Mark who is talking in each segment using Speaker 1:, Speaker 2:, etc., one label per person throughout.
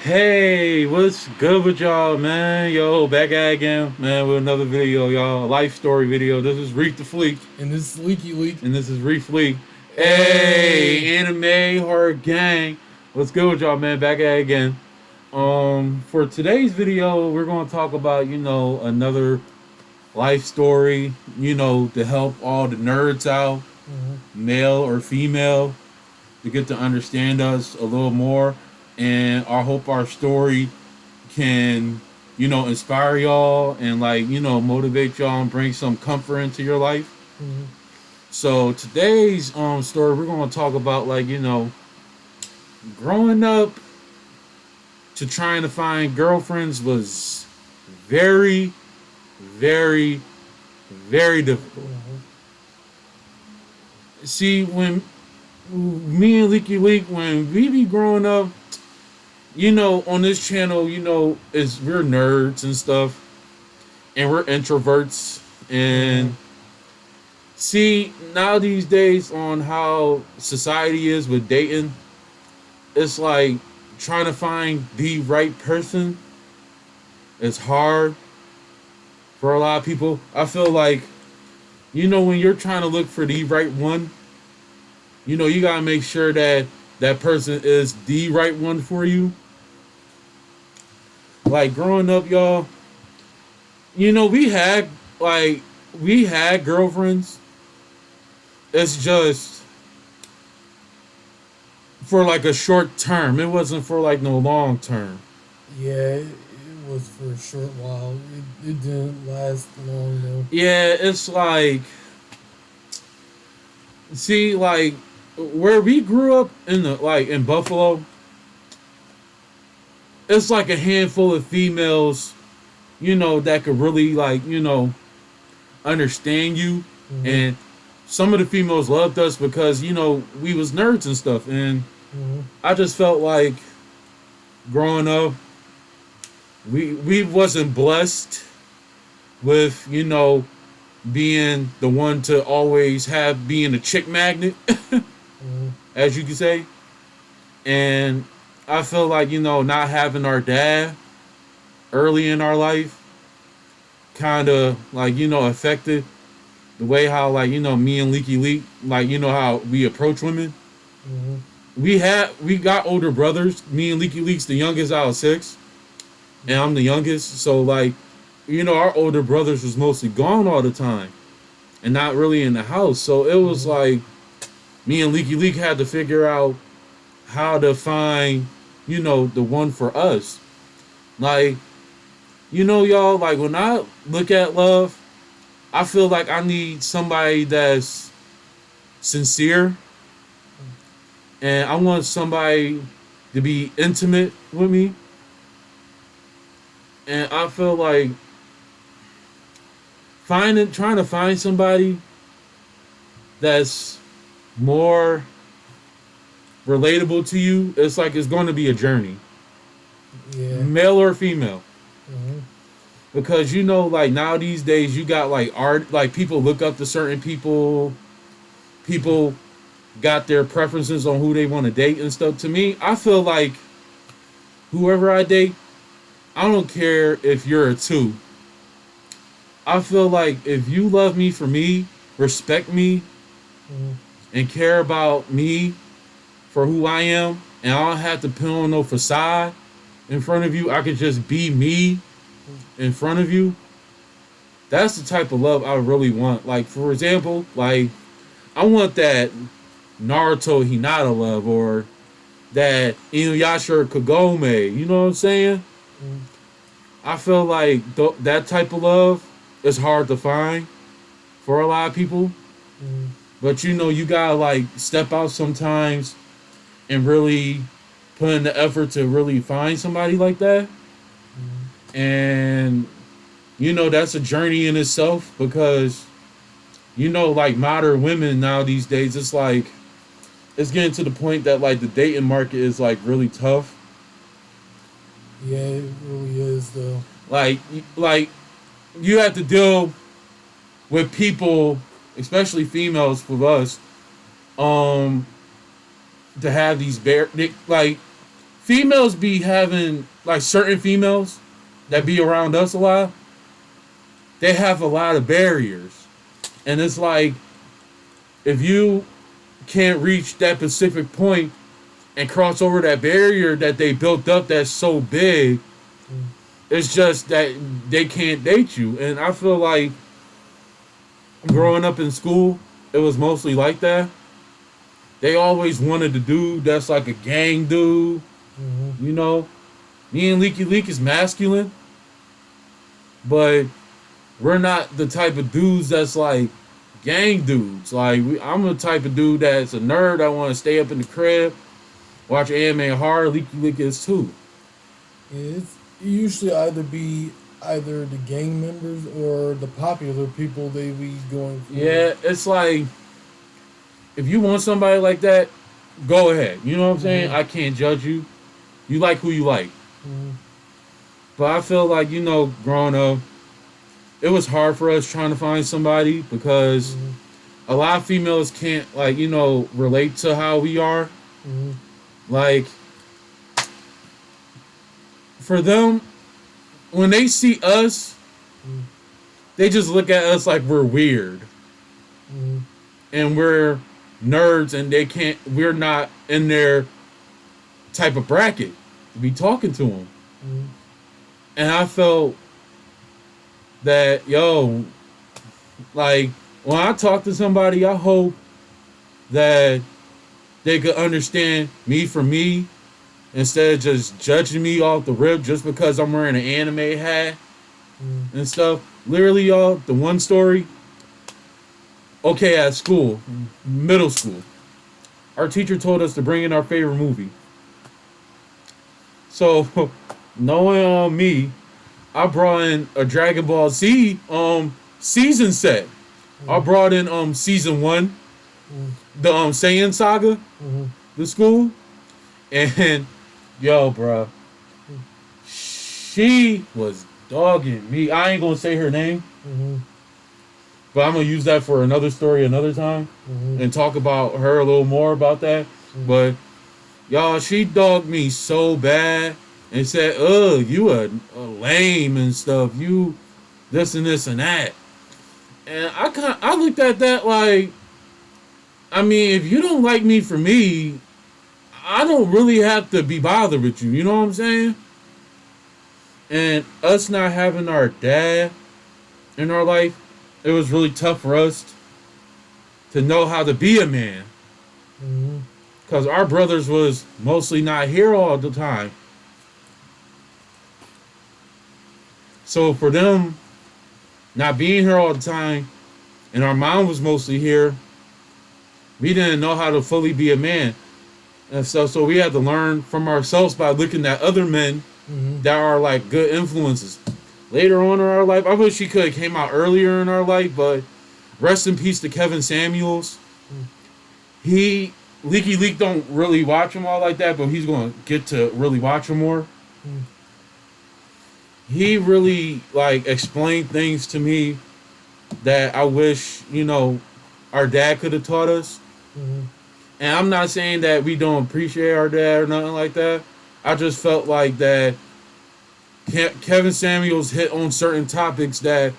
Speaker 1: Hey, what's good with y'all, man? Yo, back at it again, man, with another video, y'all. A life story video. This is Reef'Lik,
Speaker 2: And this is Leaky Leak.
Speaker 1: and this is Reef'Lik.
Speaker 2: Hey,
Speaker 1: Hey, anime horror gang. What's good with y'all, man? Back at it again. For today's video, we're gonna talk about, another life story, to help all the nerds out, male or female, to get to understand us a little more. And I hope our story can, inspire y'all and motivate y'all and bring some comfort into your life. So today's story we're gonna talk about growing up to trying to find girlfriends was very, very, very difficult. See, when me and Leaky Leak, when we be growing up, on this channel, is we're nerds and stuff, and we're introverts. And see, now these days, on how society is with dating, it's like trying to find the right person is hard for a lot of people. I feel like, when you're trying to look for the right one, you gotta make sure that that person is the right one for you. Like growing up, y'all, we had girlfriends. It's just for like a short term. It wasn't for like no long term.
Speaker 2: yeah, it was for a short while. It didn't last long though.
Speaker 1: Yeah, it's like, see, like where we grew up in the in Buffalo, it's like a handful of females, that could really understand you.
Speaker 2: Mm-hmm.
Speaker 1: And some of the females loved us because we was nerds and stuff. And
Speaker 2: Mm-hmm.
Speaker 1: I just felt like growing up, we wasn't blessed with being the one to always have being a chick magnet,
Speaker 2: Mm-hmm.
Speaker 1: as you could say. And I feel like not having our dad early in our life kind of affected the way how me and Leaky Leak how we approach women.
Speaker 2: Mm-hmm.
Speaker 1: We got older brothers. Me and Leaky Leak's the youngest out of six, and I'm the youngest. So our older brothers was mostly gone all the time and not really in the house. So it was
Speaker 2: Mm-hmm.
Speaker 1: like me and Leaky Leak had to figure out how to find the one for us. Like y'all, like when I look at love, I feel like I need somebody that's sincere, and I want somebody to be intimate with me. And I feel like trying to find somebody that's more relatable to you, it's like it's going to be a journey,
Speaker 2: Yeah.
Speaker 1: male or female.
Speaker 2: Mm-hmm.
Speaker 1: Because like now these days you got like art, like people look up to certain people got their preferences on who they want to date and stuff. To me, I feel like whoever I date, I don't care if you're a two. I feel like if you love me for me, respect me,
Speaker 2: Mm-hmm.
Speaker 1: and care about me for who I am, and I don't have to put on no facade in front of you, I could just be me in front of you. That's the type of love I really want. Like, for example, like I want that Naruto Hinata love, or that Inuyasha Kagome. You know what I'm saying?
Speaker 2: Mm-hmm.
Speaker 1: I feel like that type of love is hard to find for a lot of people.
Speaker 2: Mm-hmm.
Speaker 1: But you gotta like step out sometimes and really put in the effort to really find somebody like that. And that's a journey in itself, because like modern women now these days, it's like it's getting to the point that like the dating market is like really tough.
Speaker 2: Yeah, it really is though.
Speaker 1: Like like you have to deal with people, especially females with us, um to have these like females be having like certain females that be around us a lot. They have a lot of barriers, and it's like if you can't reach that specific point and cross over that barrier that they built up that's so big, it's just that they can't date you. And I feel like growing up in school, it was mostly like that. They always wanted the dude that's like a gang dude.
Speaker 2: Mm-hmm.
Speaker 1: You know, me and Leaky Leak is masculine, but we're not the type of dudes that's like gang dudes. Like I'm the type of dude that's a nerd. I want to stay up in the crib, watch anime hard. Leaky Leak is too.
Speaker 2: It's usually either the gang members or the popular people they be going for.
Speaker 1: Yeah, it's like if you want somebody like that, go ahead. You know what I'm saying?
Speaker 2: Mm-hmm.
Speaker 1: I can't judge you. You like who you like.
Speaker 2: Mm-hmm.
Speaker 1: But I feel like, growing up, it was hard for us trying to find somebody because a lot of females can't, relate to how we are.
Speaker 2: Mm-hmm.
Speaker 1: Like, for them, when they see us, they just look at us like we're weird.
Speaker 2: Mm-hmm.
Speaker 1: And we're nerds and we're not in their type of bracket to be talking to them.
Speaker 2: Mm-hmm.
Speaker 1: And I felt that, like, when I talk to somebody, I hope that they could understand me for me instead of just judging me off the rip just because I'm wearing an anime hat and stuff. Literally, y'all, the one story, okay, at school, middle school, our teacher told us to bring in our favorite movie. So, knowing me, I brought in a Dragon Ball Z season set. I brought in season 1, the Saiyan saga, the school, and bruh, she was dogging me. I ain't gonna say her name, but I'm gonna use that for another story another time and talk about her a little more about that. But y'all, she dogged me so bad and said, you a lame and stuff. You this and this and that. And I looked at that like, I mean, if you don't like me for me, I don't really have to be bothered with you. You know what I'm saying? And us not having our dad in our life, it was really tough for us to know how to be a man. Because our brothers was mostly not here all the time. So for them not being here all the time, and our mom was mostly here, we didn't know how to fully be a man. And so we had to learn from ourselves by looking at other men that are like good influences. Later on in our life, I wish he could have came out earlier in our life, but rest in peace to Kevin Samuels. Leaky Leak don't really watch him all like that, but he's going to get to really watch him more. He really explained things to me that I wish, our dad could have taught us. And I'm not saying that we don't appreciate our dad or nothing like that. I just felt like that Kevin Samuels hit on certain topics that,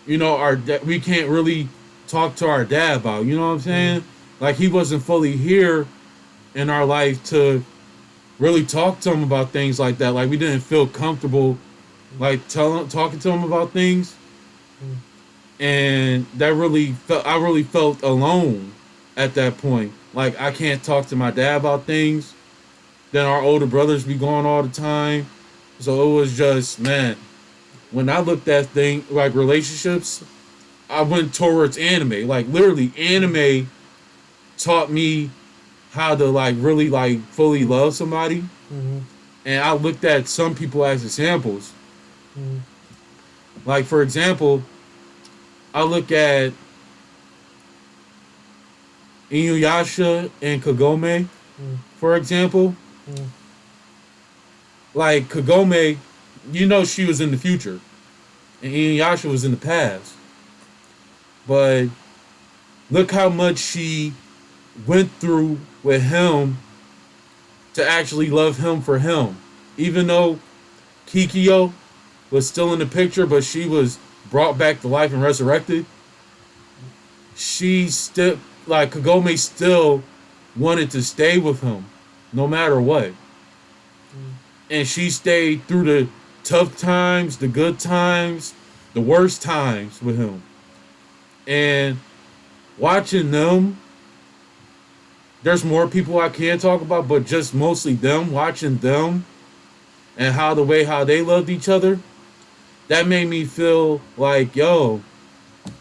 Speaker 1: we can't really talk to our dad about. You know what I'm saying? Like, he wasn't fully here in our life to really talk to him about things like that. Like, we didn't feel comfortable, talking to him about things. And I really felt alone at that point. Like, I can't talk to my dad about things. Then our older brothers be gone all the time. So it was just, man, when I looked at things like relationships, I went towards anime. Like, literally, anime taught me how to really fully love somebody. And I looked at some people as examples. Like, for example, I look at Inuyasha and Kagome, for example. Like, Kagome, she was in the future. And Inuyasha was in the past. But look how much she went through with him to actually love him for him. Even though Kikyo was still in the picture, but she was brought back to life and resurrected, she still, like, Kagome still wanted to stay with him no matter what. And she stayed through the tough times, the good times, the worst times with him. And watching them, there's more people I can talk about, but just mostly them, watching them and how they loved each other, that made me feel like, yo,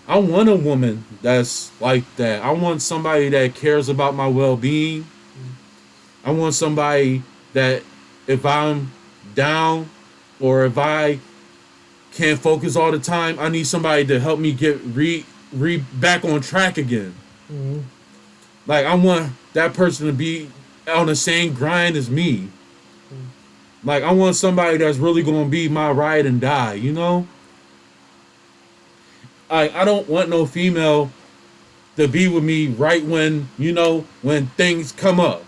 Speaker 1: I want a woman that's like that. I want somebody that cares about my well-being. I want somebody that if I'm down or if I can't focus all the time, I need somebody to help me get back on track again.
Speaker 2: Mm-hmm.
Speaker 1: Like, I want that person to be on the same grind as me. Like, I want somebody that's really going to be my ride and die, you know? I don't want no female to be with me right when, when things come up.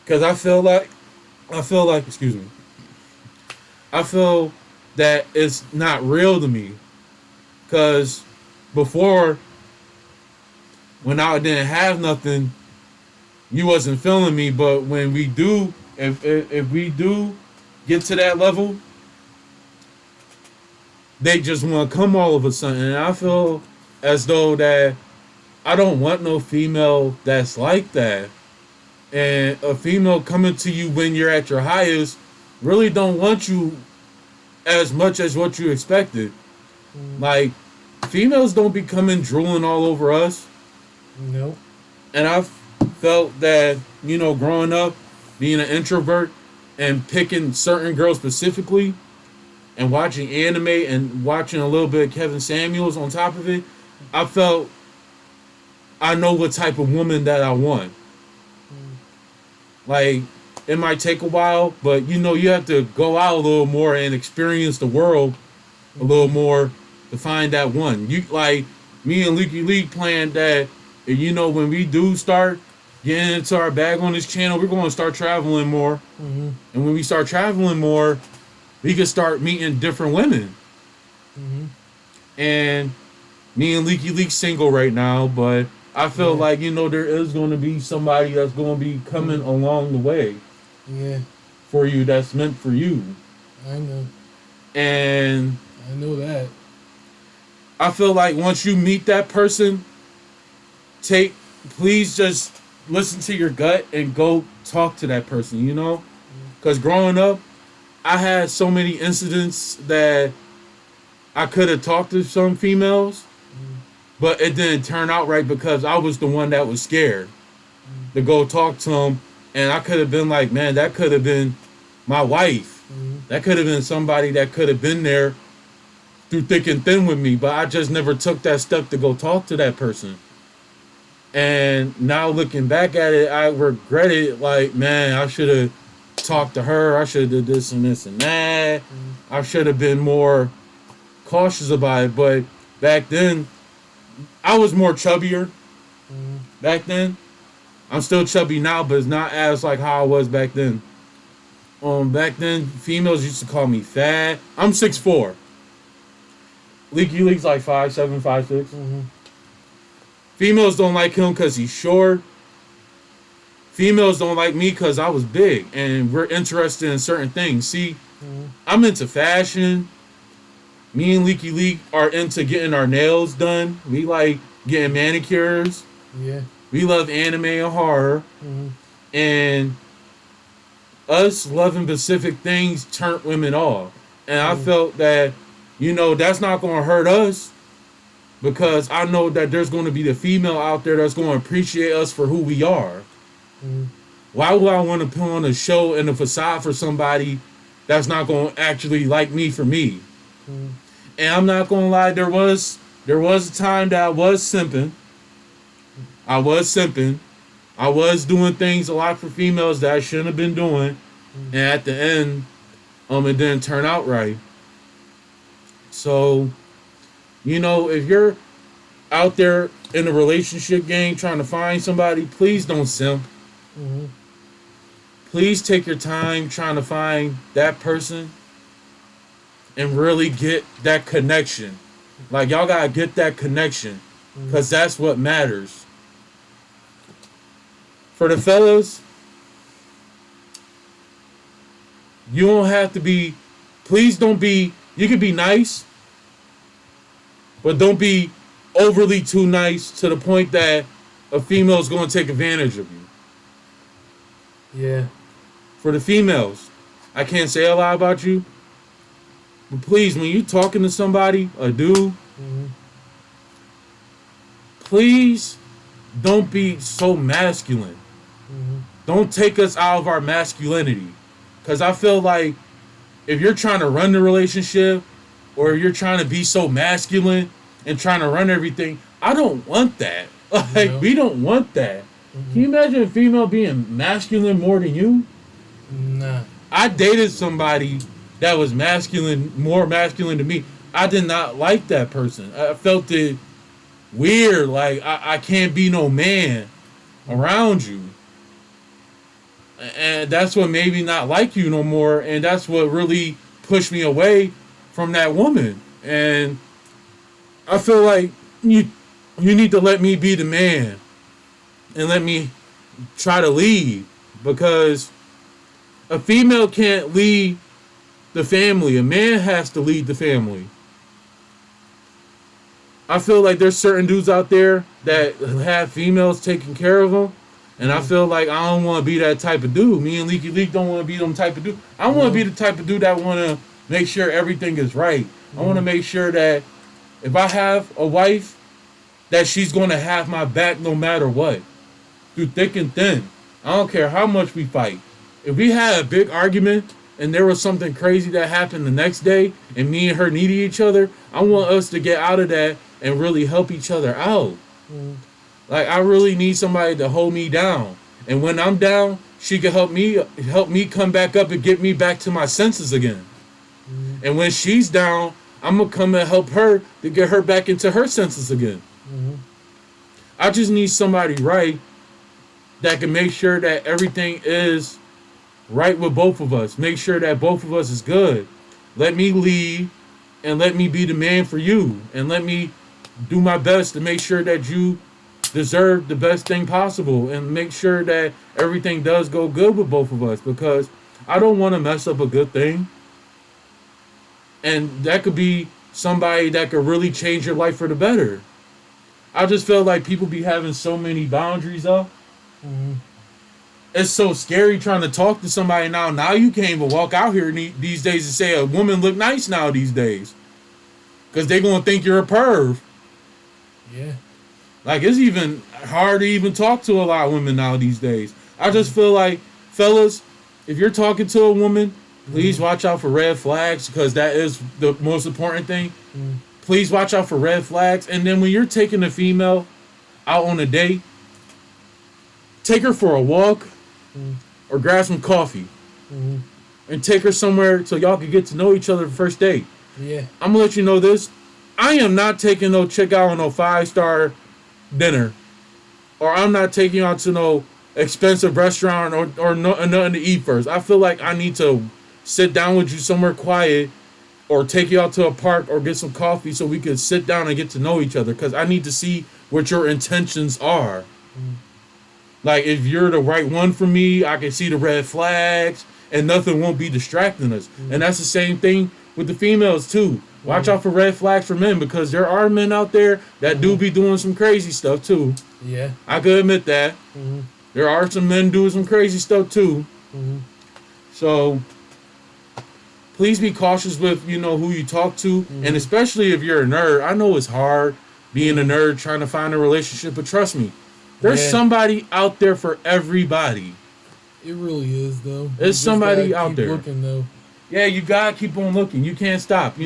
Speaker 1: Because I feel like, excuse me, I feel that it's not real to me. Because before, when I didn't have nothing, you wasn't feeling me. But when we do, if we do get to that level, they just want to come all of a sudden. And I feel as though that I don't want no female that's like that. And a female coming to you when you're at your highest really don't want you as much as what you expected. Like, females don't be coming drooling all over us.
Speaker 2: Nope.
Speaker 1: And I felt that, growing up, being an introvert and picking certain girls specifically and watching anime and watching a little bit of Kevin Samuels on top of it, I felt I know what type of woman that I want. Like, it might take a while, but you have to go out a little more and experience the world a little more to find that one. You, like, me and Reef'Lik planned that, when we do start getting into our bag on this channel, we're going to start traveling more.
Speaker 2: Mm-hmm.
Speaker 1: And when we start traveling more, we can start meeting different women.
Speaker 2: Mm-hmm.
Speaker 1: And me and Reef'Lik single right now, but I feel like, there is going to be somebody that's going to be coming along the way.
Speaker 2: Yeah.
Speaker 1: For you, that's meant for you.
Speaker 2: I know.
Speaker 1: And
Speaker 2: I know that.
Speaker 1: I feel like once you meet that person, please just listen to your gut and go talk to that person, Because growing up, I had so many incidents that I could have talked to some females, but it didn't turn out right because I was the one that was scared to go talk to them. And I could have been like, man, that could have been my wife. That could have been somebody that could have been there through thick and thin with me. But I just never took that step to go talk to that person. And now looking back at it, I regret it. Like, man, I should have talked to her. I should have did this and this and that. I should have been more cautious about it. But back then, I was more chubbier. Back then. I'm still chubby now, but it's not as like how I was back then. Back then, females used to call me fat. I'm 6'4". Reef'Lik's like 5'7", 5'6". Females don't like him because he's short. Females don't like me because I was big, and we're interested in certain things. See, I'm into fashion. Me and Reef'Lik are into getting our nails done. We like getting manicures.
Speaker 2: Yeah.
Speaker 1: We love anime and horror. And us loving specific things turned women off. And I felt that, that's not going to hurt us because I know that there's going to be the female out there that's going to appreciate us for who we are. Why would I want to put on a show and a facade for somebody that's not going to actually like me for me? And I'm not going to lie, there was a time that I was simping. I was doing things a lot for females that I shouldn't have been doing. And at the end, it didn't turn out right. So, if you're out there in a relationship game trying to find somebody, please don't simp. please take your time trying to find that person and really get that connection. Like, y'all gotta get that connection, because that's what matters. For the fellas, you don't have to be, please don't be, you can be nice, but don't be overly too nice to the point that a female is going to take advantage of you.
Speaker 2: Yeah.
Speaker 1: For the females, I can't say a lot about you, but please, when you're talking to somebody, a dude, please don't be so masculine. Don't take us out of our masculinity. Because I feel like if you're trying to run the relationship, or you're trying to be so masculine and trying to run everything, I don't want that. Like, we don't want that. Can you imagine a female being masculine more than you?
Speaker 2: Nah.
Speaker 1: I dated somebody that was masculine, more masculine to me. I did not like that person. I felt it weird. Like, I can't be no man around you. And that's what made me not like you no more. And that's what really pushed me away from that woman. And I feel like you need to let me be the man and let me try to lead, because a female can't lead the family. A man has to lead the family. I feel like there's certain dudes out there that have females taking care of them, and I feel like I don't want to be that type of dude. Me and Leaky Leak don't want to be them type of dude. I want to be the type of dude that want to make sure everything is right. I want to make sure that if I have a wife, that she's going to have my back no matter what, through thick and thin. I don't care how much we fight. If we had a big argument and there was something crazy that happened the next day and me and her needed each other, I want us to get out of that and really help each other out. Like, I really need somebody to hold me down. And when I'm down, she can help me come back up and get me back to my senses again. And when she's down, I'm going to come and help her to get her back into her senses again. I just need somebody right that can make sure that everything is right with both of us. Make sure that both of us is good. Let me lead and let me be the man for you. And let me do my best to make sure that you deserve the best thing possible. And make sure that everything does go good with both of us. Because I don't want to mess up a good thing. And that could be somebody that could really change your life for the better. I just feel like people be having so many boundaries up. It's so scary trying to talk to somebody now. Now you can't even walk out here these days and say a woman look nice now these days. Because they going to think you're a perv.
Speaker 2: Yeah.
Speaker 1: Like, it's even hard to even talk to a lot of women now these days. I just feel like, fellas, if you're talking to a woman, please watch out for red flags, because that is the most important thing. Please watch out for red flags. And then when you're taking a female out on a date, take her for a walk or grab some coffee and take her somewhere so y'all can get to know each other the first date.
Speaker 2: Yeah.
Speaker 1: I'm going to let you know this. I am not taking no chick out on no 5-star dinner, or I'm not taking you out to no expensive restaurant or nothing to eat first. I feel like I need to sit down with you somewhere quiet, or take you out to a park or get some coffee so we can sit down and get to know each other, because I need to see what your intentions are. Like, if you're the right one for me, I can see the red flags and nothing won't be distracting us. And that's the same thing with the females too. Watch out for red flags for men, because there are men out there that do be doing some crazy stuff too.
Speaker 2: Yeah.
Speaker 1: I could admit that. There are some men doing some crazy stuff too. So please be cautious with, who you talk to. And especially if you're a nerd. I know it's hard being a nerd trying to find a relationship, but trust me, there's somebody out there for everybody.
Speaker 2: It really is, though.
Speaker 1: There's somebody out there.
Speaker 2: Looking, though.
Speaker 1: Yeah, you gotta keep on looking. You can't stop,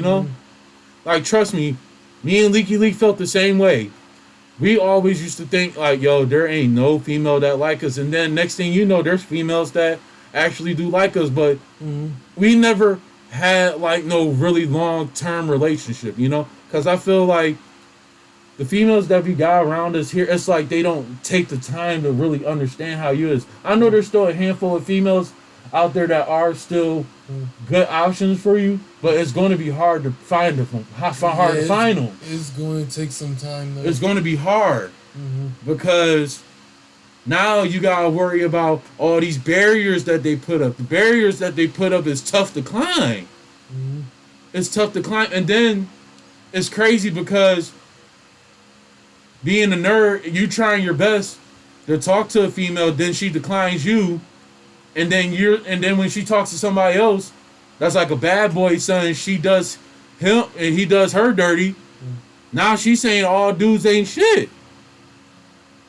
Speaker 1: Like, trust me, me and Leaky Leak felt the same way. We always used to think, like, yo, there ain't no female that like us. And then next thing you know, there's females that actually do like us. But we never had, like, no really long-term relationship, Because I feel like the females that we got around us here, it's like they don't take the time to really understand how you is. I know there's still a handful of females out there that are still good options for you, but it's going to be hard to find them. Hard to find them.
Speaker 2: It's going to take some time, though.
Speaker 1: It's going to be hard because now you gotta worry about all these barriers that they put up. The barriers that they put up is tough to climb. It's tough to climb, and then it's crazy because being a nerd, you trying your best to talk to a female, then she declines you, and then when she talks to somebody else, that's like a bad boy son. She does him and he does her dirty. Now she's saying all dudes ain't shit.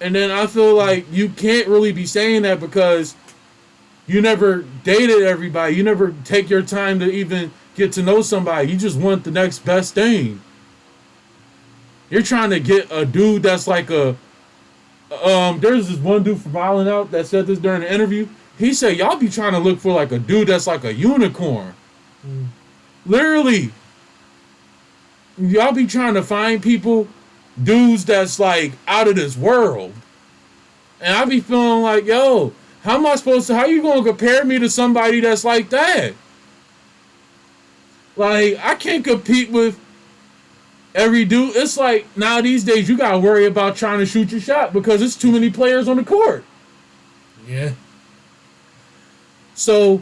Speaker 1: And then I feel like you can't really be saying that because you never dated everybody. You never take your time to even get to know somebody. You just want the next best thing. You're trying to get a dude that's like a... there's this one dude from Island Out that said this during the interview. He said, y'all be trying to look for like a dude that's like a unicorn. Literally. Y'all be trying to find dudes that's like out of this world. And I be feeling like, yo, how you gonna compare me to somebody that's like that? Like, I can't compete with every dude. It's like now these days you gotta worry about trying to shoot your shot because it's too many players on the court.
Speaker 2: Yeah.
Speaker 1: So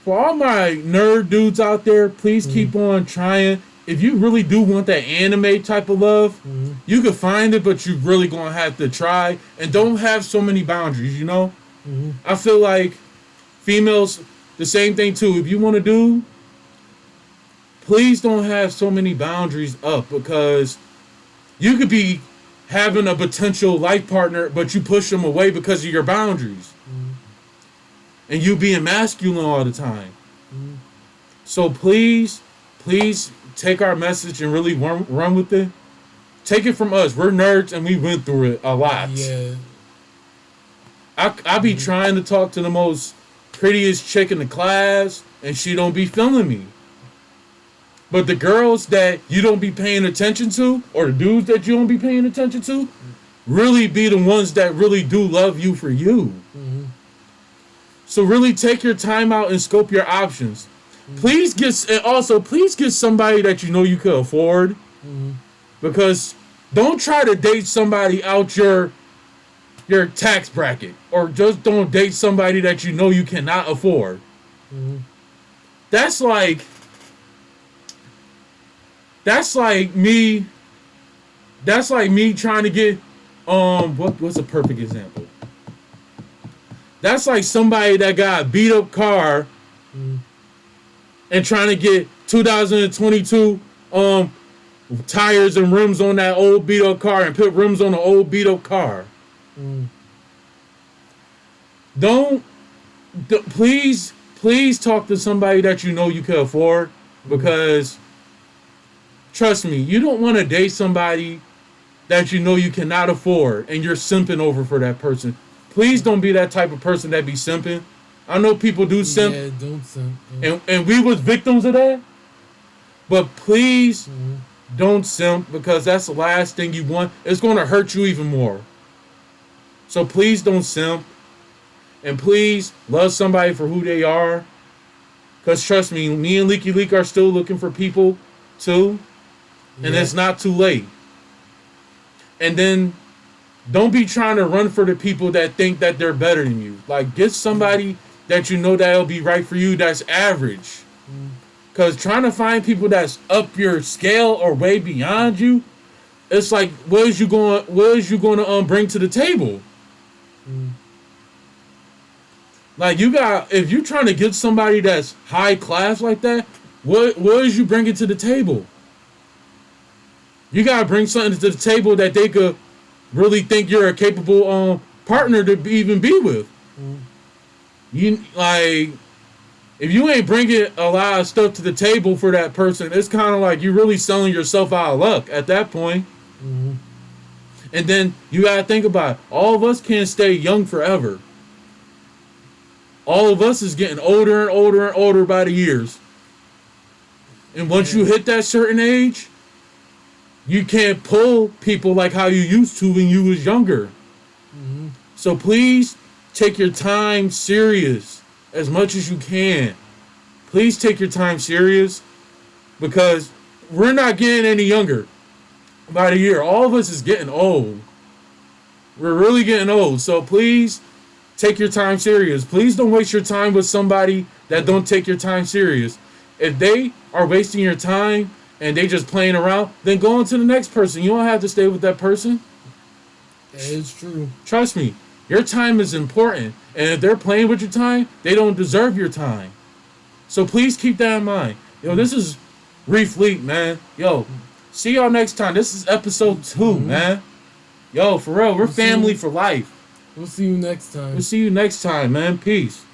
Speaker 1: for all my nerd dudes out there, please keep on trying. If you really do want that anime type of love, you can find it, but you're really gonna have to try and don't have so many boundaries, you know? I feel like females, the same thing too. If you want to do, please don't have so many boundaries up because you could be having a potential life partner, but you push them away because of your boundaries. And you being masculine all the time. So please take our message and really run with it. Take it from us. We're nerds and we went through it a lot.
Speaker 2: Yeah.
Speaker 1: I be trying to talk to the most prettiest chick in the class and she don't be feeling me. But the girls that you don't be paying attention to, or the dudes that you don't be paying attention to, really be the ones that really do love you for you. So really take your time out and scope your options. Please get somebody that you know you could afford. Because don't try to date somebody out your tax bracket, or just don't date somebody that you know you cannot afford. That's like me trying to get what's a perfect example? That's like somebody that got a beat up car and trying to get 2022 tires and rims on that old beat up car and put rims on the old beat up car. Please talk to somebody that you know you can afford, because trust me, you don't want to date somebody that you know you cannot afford and you're simping over for that person. Please don't be that type of person that be simping. I know people do simp.
Speaker 2: Yeah, don't simp. Yeah.
Speaker 1: And we was victims of that. But please don't simp, because that's the last thing you want. It's going to hurt you even more. So please don't simp. And please love somebody for who they are. Because trust me and Reef'Lik are still looking for people too. And it's not too late. And then don't be trying to run for the people that think that they're better than you. Like, get somebody that you know that'll be right for you that's average. Because trying to find people that's up your scale or way beyond you, it's like, what is you going to bring to the table? Like, if you're trying to get somebody that's high class like that, what is you bringing to the table? You gotta bring something to the table that they could really think you're a capable partner to even be with. You like, if you ain't bringing a lot of stuff to the table for that person, it's kind of like you're really selling yourself out of luck at that point. And then you gotta think about it. All of us can't stay young forever. All of us is getting older and older and older by the years. And once you hit that certain age, you can't pull people like how you used to when you was younger. So please take your time serious. as much as you can. Please take your time serious because we're not getting any younger by the year. All of us is getting old. We're really getting old. So please take your time serious. Please don't waste your time with somebody that don't take your time serious. If they are wasting your time and they just playing around, then go on to the next person. You don't have to stay with that person.
Speaker 2: That is true.
Speaker 1: Trust me, your time is important. And if they're playing with your time, they don't deserve your time. So please keep that in mind. Yo, this is Reef'Lik, man. Yo, see y'all next time. This is episode 2, man. Yo, for real, we're family for life.
Speaker 2: We'll see you next time.
Speaker 1: We'll see you next time, man. Peace.